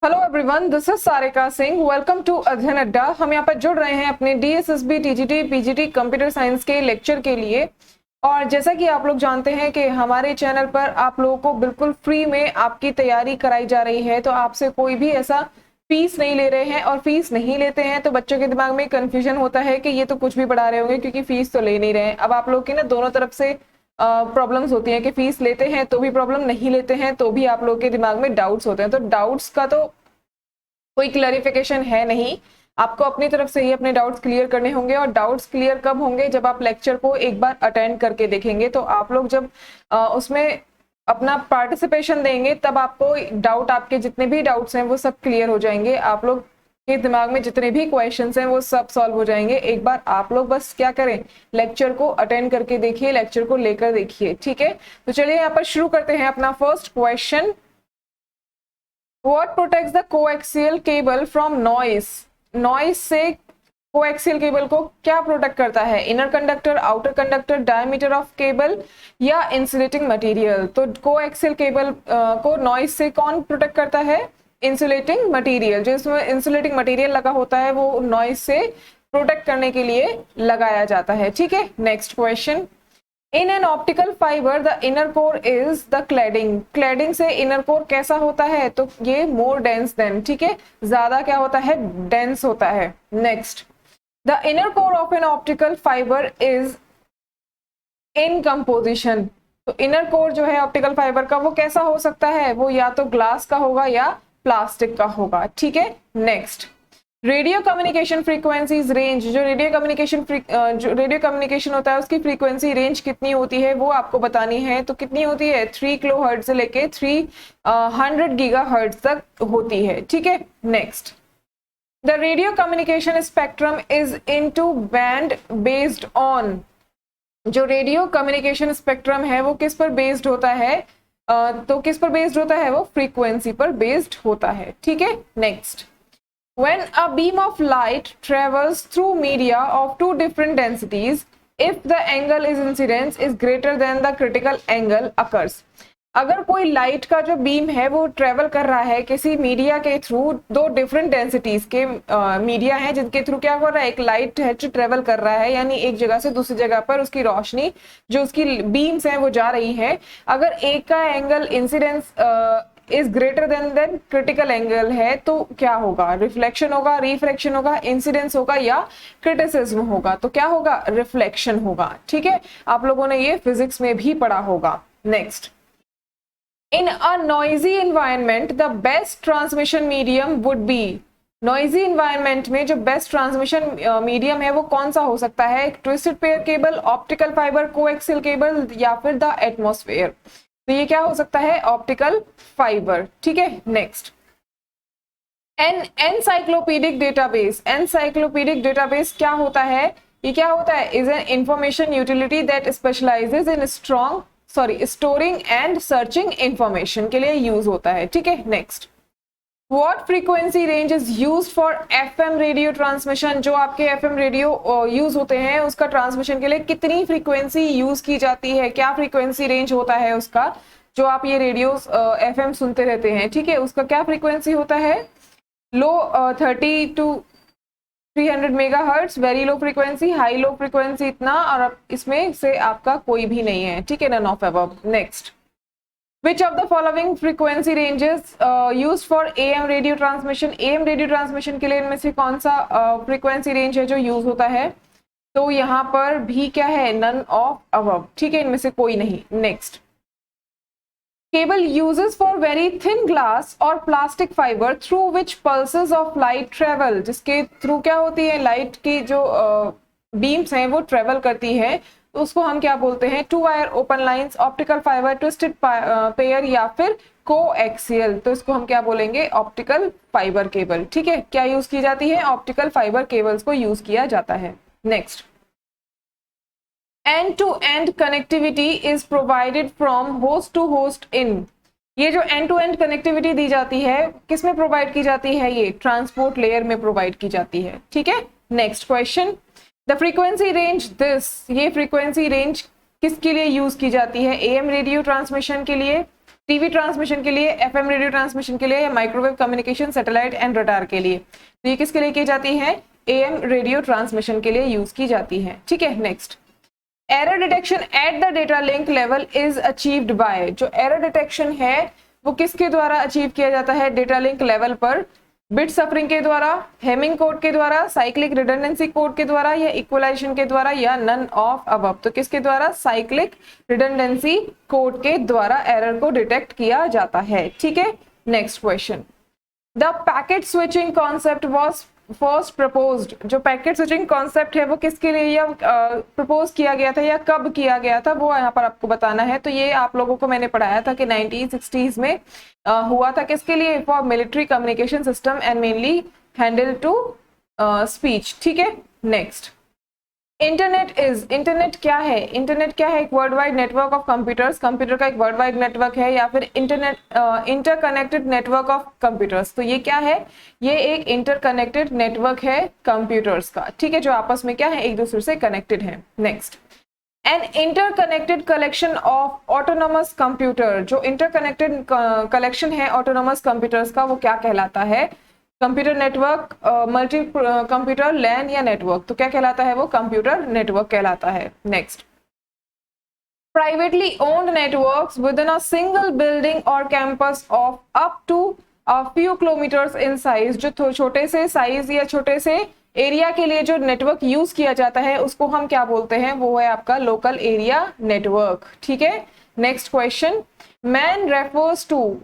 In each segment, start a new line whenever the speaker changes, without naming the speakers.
Hello everyone, this is Sarika Singh. Welcome to Adhyayan Adda. हम यहाँ पर जुड़ रहे हैं अपने DSSB TGT PGT computer science के लेक्चर के लिए। और जैसा कि आप लोग जानते हैं कि हमारे चैनल पर आप लोगों को बिल्कुल फ्री में आपकी तैयारी कराई जा रही है, तो आपसे कोई भी ऐसा फीस नहीं ले रहे हैं। और फीस नहीं लेते हैं तो बच्चों के दिमाग में कंफ्यूजन होता है कि ये तो कुछ भी पढ़ा रहे होंगे क्योंकि फीस तो ले नहीं रहे हैं। अब आप लोग की ना दोनों तरफ से प्रॉब्लम्स होती हैं कि फीस लेते हैं तो भी प्रॉब्लम, नहीं लेते हैं तो भी आप लोग के दिमाग में डाउट्स होते हैं। तो डाउट्स का तो कोई क्लैरिफिकेशन है नहीं, आपको अपनी तरफ से ही अपने डाउट्स क्लियर करने होंगे। और डाउट्स क्लियर कब होंगे? जब आप लेक्चर को एक बार अटेंड करके देखेंगे। तो आप लोग जब उसमें अपना पार्टिसिपेशन देंगे तब आपको डाउट, आपके जितने भी डाउट्स हैं वो सब क्लियर हो जाएंगे। आप लोग के दिमाग में जितने भी क्वेश्चंस हैं वो सब सॉल्व हो जाएंगे। एक बार आप लोग बस क्या करें, लेक्चर को अटेंड करके देखिए, लेक्चर को लेकर देखिए। ठीक है, तो चलिए यहाँ पर शुरू करते हैं अपना first question. What protects the coaxial cable from noise? Noise से कोएक्सियल केबल को क्या प्रोटेक्ट करता है? Inner conductor, outer conductor, diameter of cable या इंसुलेटिंग मटेरियल? तो कोएक्सियल केबल को नॉइस से कौन प्रोटेक्ट करता है? Insulating material. जो इसमें इंसुलेटिंग मटेरियल लगा होता है वो नॉइस से प्रोटेक्ट करने के लिए लगाया जाता है। ठीक है, next question. In an optical fibre the inner core is the cladding. Cladding से इनर कोर कैसा होता है? तो ये मोर डेंस देन, ठीक है, ज्यादा क्या होता है? डेंस होता है। Next, the inner core of an optical fibre is in composition. तो इनर कोर जो है ऑप्टिकल फाइबर का वो कैसा हो सकता है? वो या तो ग्लास का होगा या प्लास्टिक का होगा। ठीक है, next, radio communication frequencies range. जो रेडियो कम्युनिकेशन होता है उसकी फ्रीक्वेंसी रेंज कितनी होती है वो आपको बतानी है। तो कितनी होती है? 3 किलो हर्ट्ज से लेके 300 गीगा हर्ट्ज तक होती है। ठीक है, next, the radio communication spectrum is into band based on. जो रेडियो कम्युनिकेशन स्पेक्ट्रम है वो किस पर बेस्ड होता है? तो किस पर बेस्ड होता है? वो फ्रीक्वेंसी पर बेस्ड होता है। ठीक है, next, when a beam of light travels through media of two different densities, if the angle is incidence is greater than the critical angle occurs। अगर कोई लाइट का जो बीम है वो ट्रेवल कर रहा है किसी मीडिया के थ्रू, दो डिफरेंट डेंसिटीज के मीडिया है जिनके थ्रू क्या कर रहा है, एक लाइट है जो ट्रेवल कर रहा है, यानी एक जगह से दूसरी जगह पर उसकी रोशनी, जो उसकी बीम्स हैं वो जा रही है। अगर एक का angle incidence is greater than critical angle है तो क्या होगा? रिफ्लेक्शन होगा, रिफ्रैक्शन होगा, इंसिडेंस होगा या क्रिटिसिज्म होगा? तो क्या होगा? रिफ्लेक्शन होगा। ठीक है, आप लोगों ने ये फिजिक्स में भी पढ़ा होगा। Next, in a noisy environment the best transmission medium would be. Noisy environment में जो बेस्ट ट्रांसमिशन मीडियम है वो कौन सा हो सकता है? Twisted pair cable, optical fibre, coaxial cable या फिर द एटमॉस्फेयर? तो ये क्या हो सकता है? Optical fibre. ठीक है, नेक्स्ट, एन एनसाइक्लोपीडिक डेटाबेस। एनसाइक्लोपीडिक डेटाबेस क्या होता है? ये क्या होता है? Is an information utility that specialises in storing and searching information के लिए यूज होता है। ठीक है, next, What frequency range is used for FM radio transmission? जो आपके FM रेडियो यूज होते हैं उसका ट्रांसमिशन के लिए कितनी फ्रीक्वेंसी यूज की जाती है? क्या फ्रीक्वेंसी रेंज होता है उसका? जो आप ये रेडियो FM सुनते रहते हैं, ठीक है, उसका क्या फ्रीक्वेंसी होता है? लो 30 to 300 mega hertz, very low frequency, high low frequency इतना, और इसमें से आपका कोई भी नहीं है। ठीक है, none of above. Next, Which of the following frequency ranges used for AM radio transmission? AM radio transmission के लिए इनमें से कौन सा frequency range है जो यूज होता है? तो यहाँ पर भी क्या है? None of above। ठीक है, इनमें से कोई नहीं। Next, cable uses for very thin glass or plastic fiber through which pulses of light travel। जिसके थ्रू क्या होती है? लाइट की जो बीम्स हैं वो ट्रेवल करती है, तो उसको हम क्या बोलते हैं? Two wire open lines, optical fibre, twisted pair या फिर कोएक्सियल। तो इसको हम क्या बोलेंगे? Optical fibre cable. ठीक है, क्या यूज की जाती है? ऑप्टिकल फाइबर केबल्स को यूज किया जाता है। Next, end to end connectivity is provided from host to host in. ये जो एंड टू एंड कनेक्टिविटी दी जाती है किस में प्रोवाइड की जाती है? ये ट्रांसपोर्ट लेयर में प्रोवाइड की जाती है। ठीक है, next question, the frequency range this. ये फ्रीक्वेंसी रेंज किसके लिए यूज की जाती है? एएम रेडियो ट्रांसमिशन के लिए, टीवी ट्रांसमिशन के लिए, एफएम रेडियो ट्रांसमिशन के लिए, या microwave communication, satellite and radar के लिए। तो ये किसके लिए की जाती है? एएम रेडियो ट्रांसमिशन के लिए यूज की जाती है। ठीक है, next, error detection at the data link level is achieved by. जो एरर डिटेक्शन है वो किसके द्वारा अचीव किया जाता है? डेटा लिंक लेवल पर बिट सफरिंग के द्वारा, हेमिंग कोड के द्वारा, साइक्लिक रिडंडेंसी कोड के द्वारा, या इक्वलाइजेशन के द्वारा, या नन ऑफ अबव। तो किसके द्वारा? साइक्लिक रिडंडेंसी कोड के द्वारा एरर को डिटेक्ट किया जाता है। ठीक है, next question, the packet switching concept was first proposed. जो पैकेट स्विचिंग कॉन्सेप्ट है वो किसके लिए या प्रपोज किया गया था या कब किया गया था, वो यहाँ पर आपको बताना है। तो ये आप लोगों को मैंने पढ़ाया था कि 1960s में हुआ था। किसके लिए? For military communication system and mainly handle to speech. ठीक है, नेक्स्ट, इंटरनेट क्या है? इंटरनेट क्या है? एक world wide network of computers. Computer का एक वर्ल्ड वाइड नेटवर्क है, या फिर इंटरकनेक्टेड नेटवर्क ऑफ कंप्यूटर्स। तो ये क्या है? ये एक इंटरकनेक्टेड नेटवर्क है कंप्यूटर्स का। ठीक है, जो आपस में क्या है? एक दूसरे से कनेक्टेड है। Next, an interconnected collection of autonomous computer. जो इंटरकनेक्टेड कलेक्शन है ऑटोनोमस कंप्यूटर्स का, वो क्या कहलाता है? Computer network, multi computer, LAN या नेटवर्क। तो क्या कहलाता है? वो कंप्यूटर नेटवर्क कहलाता है। Next, privately owned networks within a single building और campus of up to a few kilometres in size. जो छोटे से साइज या छोटे से एरिया के लिए जो नेटवर्क यूज किया जाता है उसको हम क्या बोलते हैं? वो है आपका लोकल एरिया नेटवर्क। ठीक है, next question, man refers to,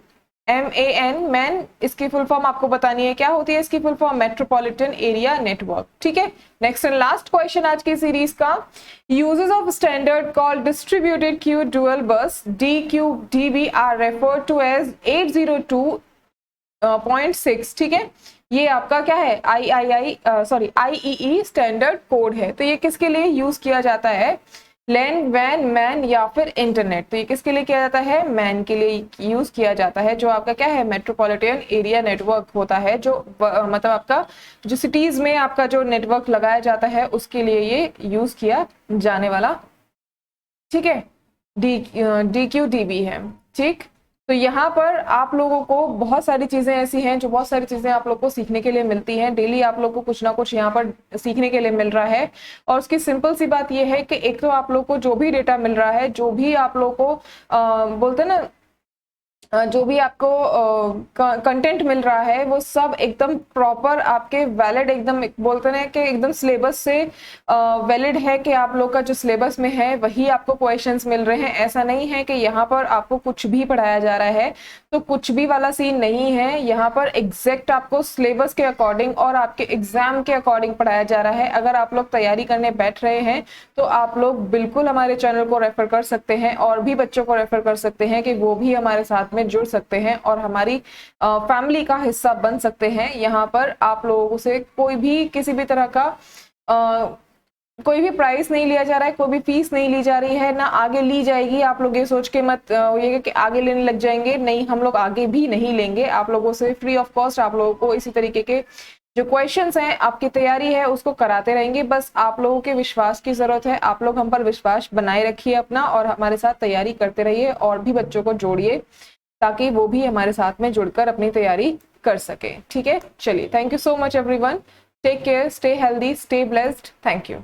MAN, MAN, इसकी फुल फॉर्म आपको बतानी है। क्या होती है इसकी full form? Metropolitan area network. ठीक है, नेक्स्ट एंड लास्ट क्वेश्चन आज की सीरीज का, uses of standard called distributed queue dual bus DQDB are referred to as 802.6। ठीक है, ये आपका क्या है? IEEE स्टैंडर्ड कोड है। तो ये किसके लिए यूज किया जाता है? लैन, वैन, मैन या फिर इंटरनेट। तो ये किसके लिए किया जाता है? मैन के लिए यूज किया जाता है। जो आपका क्या है? मेट्रोपॉलिटन एरिया नेटवर्क होता है, जो मतलब आपका जो सिटीज में आपका जो नेटवर्क लगाया जाता है उसके लिए ये यूज किया जाने वाला, ठीक है, DQDB है। ठीक, तो यहाँ पर आप लोगों को बहुत सारी चीजें ऐसी हैं, जो बहुत सारी चीजें आप लोग को सीखने के लिए मिलती हैं। डेली आप लोग को कुछ ना कुछ यहाँ पर सीखने के लिए मिल रहा है। और उसकी सिंपल सी बात यह है कि एक तो आप लोग को जो भी डेटा मिल रहा है, जो भी आप लोग को बोलते हैं ना, जो भी आपको कंटेंट मिल रहा है वो सब एकदम प्रॉपर आपके वैलिड, एकदम बोलते हैं कि एकदम सिलेबस से वैलिड है कि आप लोग का जो सिलेबस में है वही आपको क्वेश्चंस मिल रहे हैं। ऐसा नहीं है कि यहाँ पर आपको कुछ भी पढ़ाया जा रहा है, तो कुछ भी वाला सीन नहीं है। यहाँ पर एग्जैक्ट आपको सिलेबस के अकॉर्डिंग और आपके एग्जाम के अकॉर्डिंग पढ़ाया जा रहा है। अगर आप लोग तैयारी करने बैठ रहे हैं तो आप लोग बिल्कुल हमारे चैनल को रेफर कर सकते हैं और भी बच्चों को रेफर कर सकते हैं कि वो भी हमारे साथ में जुड़ सकते हैं और हमारी फैमिली का हिस्सा बन सकते हैं। यहाँ पर आप लोगों से कोई भी किसी भी तरह का कोई भी प्राइस नहीं लिया जा रहा है, कोई भी फीस नहीं ली जा रही है, ना आगे ली जाएगी। आप लोग ये सोच के मत ये कि आगे लेने लग जाएंगे, नहीं, हम लोग आगे भी नहीं लेंगे। आप लोगों से फ्री ऑफ कॉस्ट आप लोगों को इसी तरीके के जो क्वेश्चंस हैं, आपकी तैयारी है उसको कराते रहेंगे। बस आप लोगों के विश्वास की जरूरत है। आप लोग हम पर विश्वास बनाए रखिए अपना और हमारे साथ तैयारी करते रहिए और भी बच्चों को जोड़िए ताकि वो भी हमारे साथ में जुड़कर अपनी तैयारी कर सके। ठीक है, चलिए, thank you so much everyone, take care, stay healthy, stay blessed, thank you.